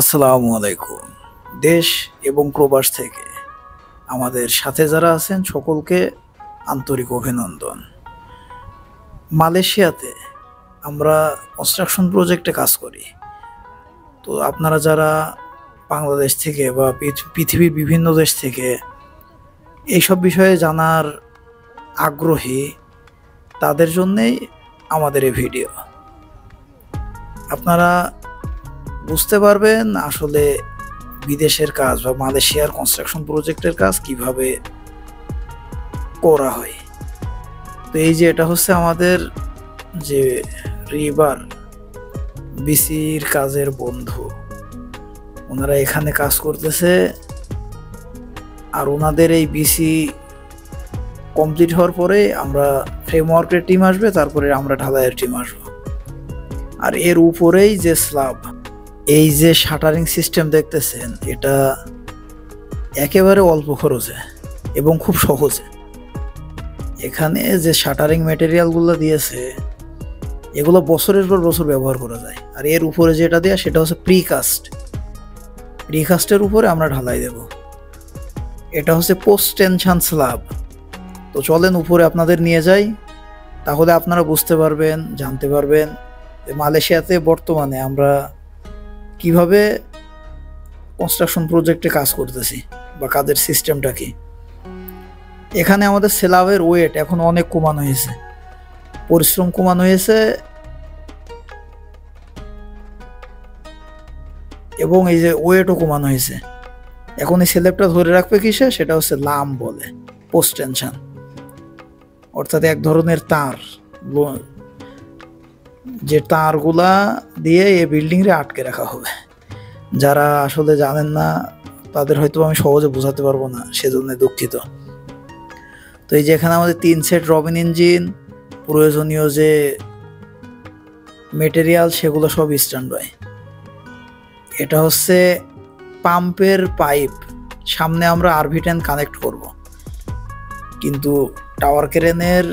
আসসালামু আলাইকুম। দেশ এবং প্রবাস থেকে আমাদের সাথে যারা আছেন সকলকে আন্তরিক অভিনন্দন। মালয়েশিয়াতে আমরা কনস্ট্রাকশন প্রজেক্টে কাজ করি। তো আপনারা যারা বাংলাদেশ থেকে বা পৃথিবীর বিভিন্ন দেশ থেকে এইসব বিষয়ে জানার আগ্রহী, তাদের জন্যেই আমাদের এই ভিডিও। আপনারা বুঝতে পারবেন আসলে বিদেশের কাজ বা মালয়েশিয়ার কনস্ট্রাকশন প্রজেক্টের কাজ কিভাবে করা হয়। তো এই যে এটা হচ্ছে আমাদের যে রিভার বিসির কাজের বন্ধু, ওনারা এখানে কাজ করতেছে। আর ওনাদের এই বিসি কমপ্লিট হওয়ার পরে আমরা ফ্রেমওয়ার্কের টিম আসবে, তারপরে আমরা ঢালাইয়ের টিম আসবো। আর এর উপরেই যে স্ল্যাব, এই যে শাটারিং সিস্টেম দেখতেছেন, এটা একেবারে অল্প খরচে এবং খুব সহজে। এখানে যে শাটারিং ম্যাটেরিয়ালগুলো দিয়েছে এগুলো বছরের পর বছর ব্যবহার করা যায়। আর এর উপরে যেটা দেয়া সেটা হচ্ছে প্রিকাস্টের উপরে আমরা ঢালাই দেব। এটা হচ্ছে পোস্ট টেনশন স্ল্যাব। তো চলেন উপরে আপনাদের নিয়ে যাই, তাহলে আপনারা বুঝতে পারবেন, জানতে পারবেন যে মালয়েশিয়াতে বর্তমানে আমরা কিভাবে কনস্ট্রাকশন প্রজেক্টে কাজ করতেছি বা কাজের সিস্টেমটা কি। এখানে আমাদের স্ল্যাবের ওয়েট এখন অনেক কমানো হয়েছে, পরিশ্রম কমানো হয়েছে, এবং এই যে ওয়েটও কমানো হয়েছে। এখন এই স্ল্যাবটা ধরে রাখবে কিসে, সেটা হচ্ছে লাম বলে, পোস্ট টেনশন, অর্থাৎ এক ধরনের তার, যে তারগুলা দিয়ে এই বিল্ডিংয়ে আটকে রাখা হবে। যারা আসলে জানেন না তাদের হয়তো আমি সহজে বোঝাতে পারবো না, সেজন্য দুঃখিত। তো এই যে এখানে আমাদের 3 সেট রবিন ইঞ্জিন, প্রয়োজনীয় যে মেটেরিয়াল সেগুলো সব স্ট্যান্ড বাই। এটা হচ্ছে পাম্পের পাইপ, সামনে আমরা আরভি10 কানেক্ট করব, কিন্তু টাওয়ার ক্রেনের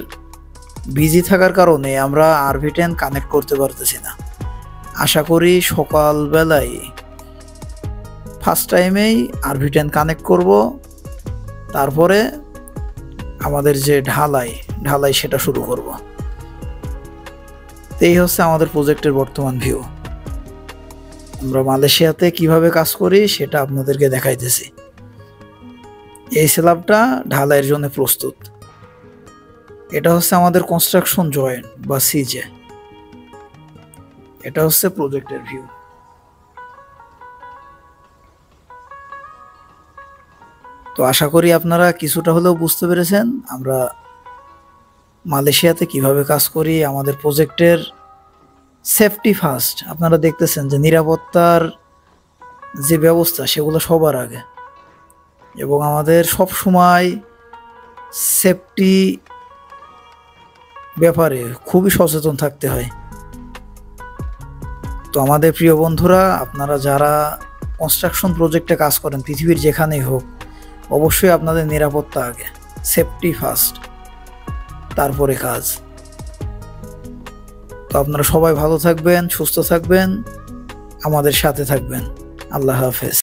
বিজি থাকার কারণে আমরা আরভি10 কানেক্ট করতে পারতেছি না। আশা করি সকালবেলায় ফার্স্ট টাইমেই আরভি10 কানেক্ট করব, তারপরে আমাদের যে ঢালাই সেটা শুরু করব। এই হচ্ছে আমাদের প্রজেক্টের বর্তমান ভিউ। আমরা মালয়েশিয়াতে কিভাবে কাজ করি সেটা আপনাদেরকে দেখাইতেছি। এই স্ল্যাবটা ঢালাইয়ের জন্য প্রস্তুত। এটা হচ্ছে আমাদের কনস্ট্রাকশন জয়েন্ট বা সিজে। এটা হচ্ছে প্রজেক্টের ভিউ। তো আশা করি আপনারা কিছুটা হলেও বুঝতে পেরেছেন আমরা মালয়েশিয়াতে কিভাবে কাজ করি। আমাদের প্রজেক্টের সেফটি ফার্স্ট, আপনারা দেখতেছেন যে নিরাপত্তার যে ব্যবস্থা সেগুলো সবার আগে, এবং আমাদের সব সময় সেফটি ব্যাপারে খুবই সচেতন থাকতে হয়। তো আমাদের প্রিয় বন্ধুরা, আপনারা যারা কনস্ট্রাকশন প্রজেক্টে কাজ করেন পৃথিবীর যেখানেই হোক, অবশ্যই আপনাদের নিরাপত্তা আগে, সেফটি ফার্স্ট, তারপরে কাজ। তো আপনারা সবাই ভালো থাকবেন, সুস্থ থাকবেন, আমাদের সাথে থাকবেন। আল্লাহ হাফেজ।